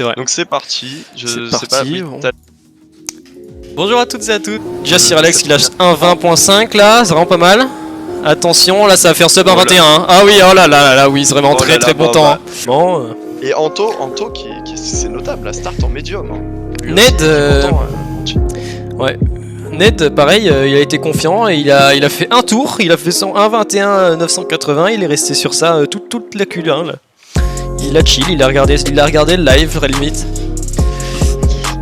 C'est vrai. Donc c'est parti. Je C'est sais parti, pas. bon. Bonjour à toutes et à tous. Déjà Sir Alex qui lâche 1.20.5 là, c'est vraiment pas mal. Attention, là ça va faire sub 1.21. Hein. Ah oui, oh là là là, oui, c'est vraiment très bon temps. Hein. Bon. Et Anto qui c'est notable, la start en médium. Hein. Ned, ouais. Ned, pareil, il a été confiant et il a fait un tour, il a fait son 1.21 980, il est resté sur ça toute la Q1 là. Il a chill, il a regardé le live à la limite.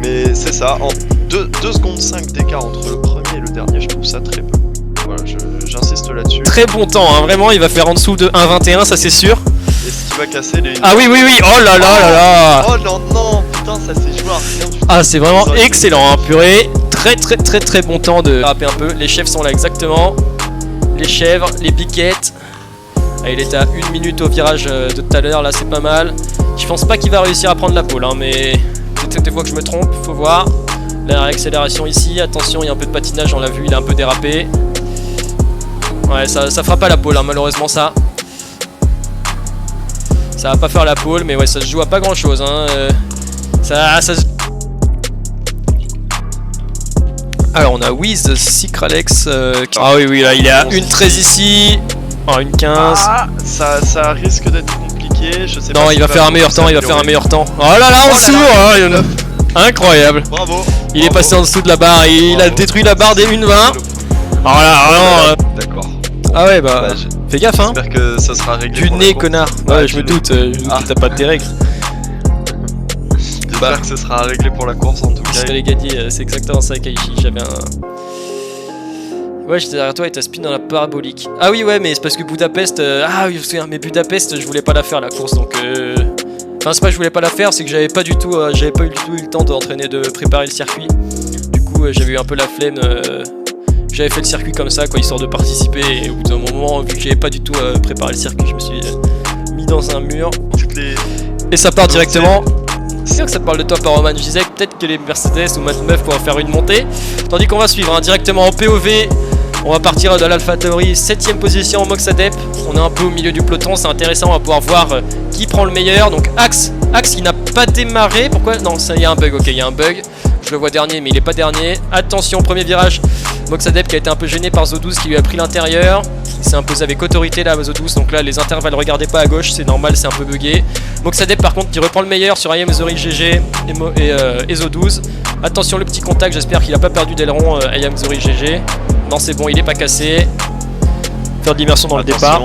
Mais c'est ça, en 2 secondes 5 d'écart entre le premier et le dernier, je trouve ça très peu. Voilà, j'insiste là-dessus. Très bon temps, hein, vraiment, il va faire en dessous de 1.21, ça c'est sûr. Est-ce qu'il va casser les... Ah oui, oh là là là là. Oh non, putain, ça s'est joué à rien du tout. Ah, c'est vraiment excellent, hein, purée. Très bon temps de rapper un peu. Les chèvres sont là exactement. Les chèvres, les biquettes. Ah, il était à 1 minute au virage de tout à l'heure, là c'est pas mal. Je pense pas qu'il va réussir à prendre la pole, hein, mais peut-être des fois que je me trompe, faut voir. La réaccélération ici, attention, il y a un peu de patinage, on l'a vu, il a un peu dérapé. Ouais, ça fera pas la pole, hein, malheureusement ça. Ça va pas faire la pole, mais ouais, ça se joue à pas grand chose. Hein. Ça se... Alors on a Wiz, Sycralex. Ah oui, là il est à 1.13 ici. Oh, 1.15. Ah, ça risque d'être compliqué, je sais pas. Non, il va faire un meilleur temps, Oh là là, en dessous, incroyable. Bravo. Il est passé en dessous de la barre, il a détruit la barre des 1.20. Oh là, vraiment. D'accord. Ah ouais, bah, fais gaffe, hein. J'espère que ça sera réglé. Du nez, connard. Ouais, je me doute, t'as pas de tes règles. J'espère que ce sera réglé pour la course en tout cas. Les gagner, c'est exactement ça, Kaishi. J'avais un. Ouais, j'étais derrière toi et t'as spin dans la parabolique. Ah oui, ouais, mais c'est parce que Budapest. Ah oui, je me souviens, mais Budapest, je voulais pas la faire la course donc. Enfin, c'est pas que je voulais pas la faire, c'est que j'avais pas eu du tout eu le temps d'entraîner, de préparer le circuit. Du coup, j'avais eu un peu la flemme. J'avais fait le circuit comme ça, quoi, histoire de participer. Et au bout d'un moment, vu que j'avais pas du tout préparé le circuit, je me suis mis dans un mur. Et ça part directement. C'est sûr que ça te parle de toi, Paroman. Je disais que peut-être que les Mercedes ou Matmeuf pourraient faire une montée. Tandis qu'on va suivre hein, directement en POV. On va partir de l'AlphaTauri, 7ème position en Moxadep. On est un peu au milieu du peloton, c'est intéressant, on va pouvoir voir qui prend le meilleur. Donc Axe qui n'a pas démarré. Pourquoi? Non, ça y a un bug, ok, il y a un bug. Je le vois dernier, mais il est pas dernier. Attention, premier virage. Moxadep qui a été un peu gêné par Zo12 qui lui a pris l'intérieur. Il s'est imposé avec autorité là, Zo12. Donc là, les intervalles, regardez pas à gauche, c'est normal, c'est un peu bugué. Moxadep par contre qui reprend le meilleur sur IM Zori GG et Zo12. Attention, le petit contact, j'espère qu'il a pas perdu d'aileron IM Zori GG. Non, c'est bon, il est pas cassé. Faire de l'immersion dans le départ.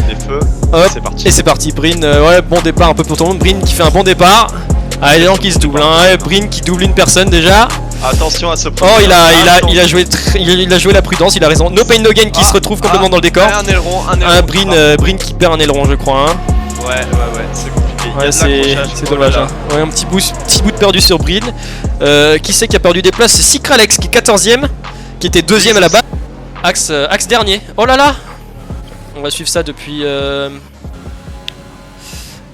Les feux. C'est parti. Et c'est parti, Brin. Ouais, bon départ un peu pour tout le monde. Brin qui fait un bon départ. Ah, les gens qui se doublent. Hein. Brin qui double une personne déjà. Attention à ce point. Oh, il a joué la prudence, il a raison. No Pain No Gain qui se retrouve complètement dans le décor. Un aileron. Brin qui perd un aileron, je crois. Hein. Ouais, c'est compliqué. Ouais, c'est dommage. Hein. Ouais, un petit bout de perdu sur Brin. Qui c'est qui a perdu des places? C'est Sycralex qui est 14ème. Qui était 2ème à la base. Axe dernier. Oh là là. On va suivre ça depuis.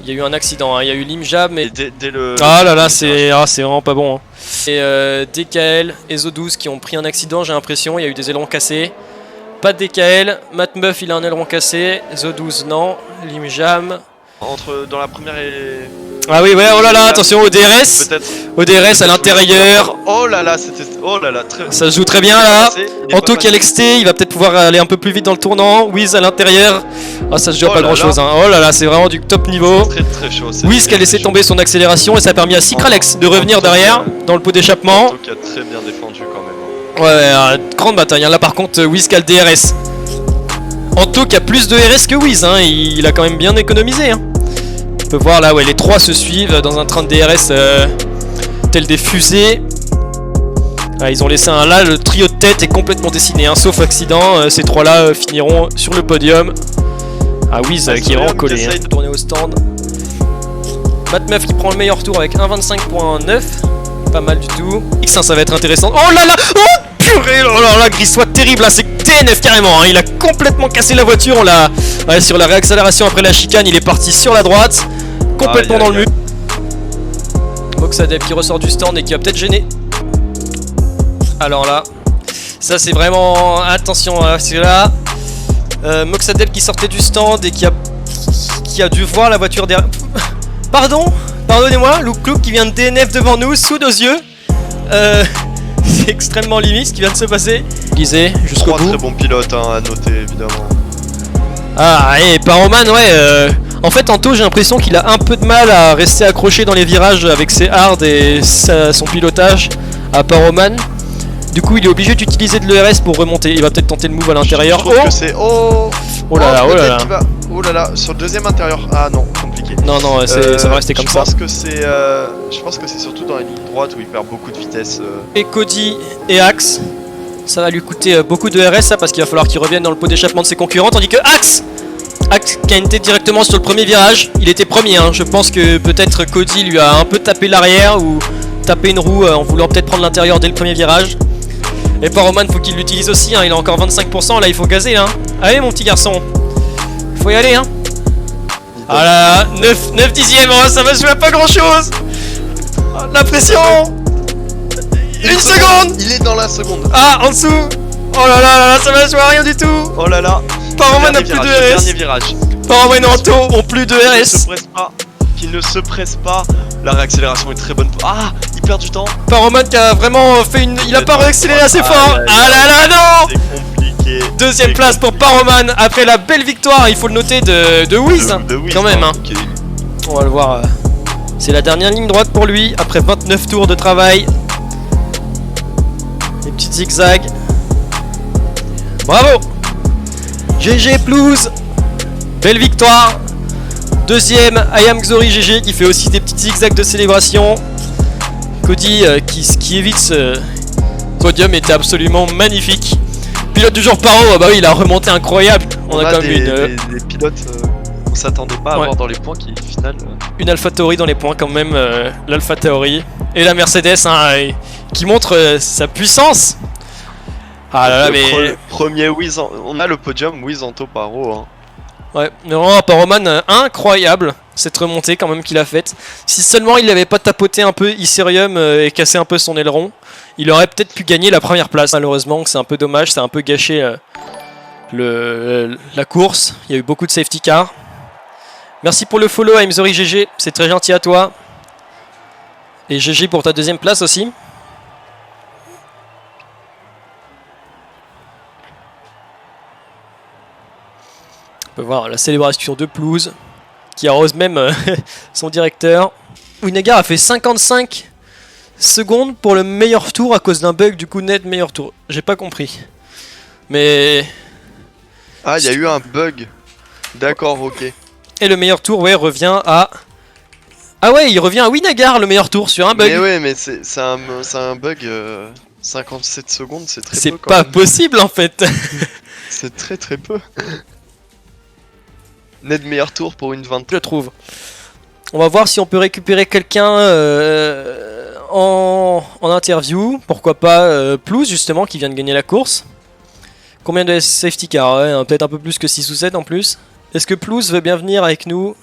Il y a eu un accident, hein. Il y a eu Limjab, mais. Dès le... Ah là là, c'est vraiment pas bon. Hein. Et DKL et Zo12 qui ont pris un accident, j'ai l'impression. Il y a eu des ailerons cassés. Pas de DKL. Matmeuf, il a un aileron cassé. Zo12, non. Limjam. Dans la première et... Ah oui, ouais, oh là là, attention au DRS. ODRS à l'intérieur. Oh là là, c'était... Oh là là, très... Ça se joue très bien là. Anto qui a l'XT, il va peut-être pouvoir aller un peu plus vite dans le tournant. Wiz à l'intérieur. Ah, ça se joue à pas grand chose. Hein. Oh là là, c'est vraiment du top niveau. Très chaud. Wiz qui a laissé tomber son accélération et ça a permis à Sycralex de revenir derrière dans le pot d'échappement. Anto qui a très bien défendu quand même. Ouais, grande bataille. Là par contre, Wiz qui a le DRS. Anto qui a plus de RS que Wiz. Hein. Il a quand même bien économisé. Hein. On peut voir là, ouais, les trois se suivent dans un train de DRS tel des fusées. Ah, ils ont laissé un là, le trio de tête est complètement dessiné, hein, sauf accident. Ces trois-là finiront sur le podium. Ah, Wiz qui est vraiment collé. Hein. De tourner au stand. Matmeuf qui prend le meilleur tour avec 1.25.9. Pas mal du tout. X1, ça va être intéressant. Oh là là! Oh purée! Oh là là, Grissois terrible là, c'est TNF carrément. Hein. Il a complètement cassé la voiture. On l'a. Ouais, sur la réaccélération après la chicane, il est parti sur la droite. Complètement dans le mur. Moxadep qui ressort du stand et qui a peut-être gêné. Alors là, ça c'est vraiment... Attention, c'est là. Moxadep qui sortait du stand et qui a dû voir la voiture derrière. Pardon? Pardonnez-moi, Luke Clouk qui vient de DNF devant nous, sous nos yeux. C'est extrêmement limite ce qui vient de se passer. Lisez jusqu'au 3 bout. très bons pilotes hein, à noter évidemment. Ah, et Paroman, ouais. En fait, Anto, j'ai l'impression qu'il a un peu de mal à rester accroché dans les virages avec ses hards et son pilotage à Paroman. Du coup, il est obligé d'utiliser de l'ERS pour remonter. Il va peut-être tenter le move à l'intérieur. Je trouve que c'est... Oh là là, oh là là. Oh là là, sur le deuxième intérieur. Ah non, compliqué. Non, non, ça va rester comme ça. Je pense que c'est surtout dans la ligne droite où il perd beaucoup de vitesse. Et Cody et Axe, ça va lui coûter beaucoup de RS, ça, parce qu'il va falloir qu'il revienne dans le pot d'échappement de ses concurrents. Tandis que Axe qui a été directement sur le premier virage, il était premier. Hein. Je pense que peut-être Cody lui a un peu tapé l'arrière ou tapé une roue en voulant peut-être prendre l'intérieur dès le premier virage. Et Paroman, faut qu'il l'utilise aussi, hein. Il a encore 25%, là il faut gazer. Hein. Allez mon petit garçon, faut y aller. Hein. Ah là là, 9 dixièmes, oh, ça va jouer à pas grand chose. Oh, la pression. Une seconde. Il est dans la seconde. Ah, en dessous. Oh là là là, ça va jouer à rien du tout. Oh là là. Paroman n'a plus de RS. Dernier virage. Paroman et Anto ont plus de RS. Qui ne se presse pas. La réaccélération est très bonne. Ah, il perd du temps. Paroman qui a vraiment fait une... Il a pas réaccéléré assez fort. Ah là là, non. C'est compliqué. Deuxième place pour Paroman après la belle victoire, il faut le noter, de Wiz. Quand même. Hein. Okay. On va le voir. C'est la dernière ligne droite pour lui après 29 tours de travail. Les petits zigzags. Bravo. GG Plouz. Belle victoire. Deuxième, Ayam Xori GG qui fait aussi des petits zigzags de célébration. Cody qui évite ce podium était absolument magnifique. Pilote du jour Paro, bah oui, il a remonté incroyable. On a quand même des pilotes on s'attendait pas à avoir dans les points qui au final. Une AlphaTauri dans les points quand même, l'AlphaTauri. Et la Mercedes hein, qui montre sa puissance. Ah là là, mais. Premier Wiz, on a le podium Wiz Anto Paro. Hein. Ouais, vraiment Paroman incroyable cette remontée quand même qu'il a faite. Si seulement il n'avait pas tapoté un peu Iserium et cassé un peu son aileron, il aurait peut-être pu gagner la première place. Malheureusement, c'est un peu dommage, ça a un peu gâché la course. Il y a eu beaucoup de safety car. Merci pour le follow Aimzori GG, c'est très gentil à toi. Et GG pour ta deuxième place aussi. On peut voir la célébration de Plouz qui arrose même son directeur. Winnegar a fait 55 secondes pour le meilleur tour à cause d'un bug, du coup net meilleur tour. J'ai pas compris. Mais... Ah, il y a eu un bug. D'accord, ok. Et le meilleur tour, ouais, revient à... Ah ouais, il revient à Winnegar, le meilleur tour, sur un bug. Mais ouais, mais c'est un bug... 57 secondes, c'est très peu. C'est pas possible en fait. C'est très peu. Net meilleur tour pour une 20. Je trouve. On va voir si on peut récupérer quelqu'un en interview. Pourquoi pas Plouz justement qui vient de gagner la course. Combien de safety car ouais, peut-être un peu plus que 6 ou 7 en plus. Est-ce que Plouz veut bien venir avec nous?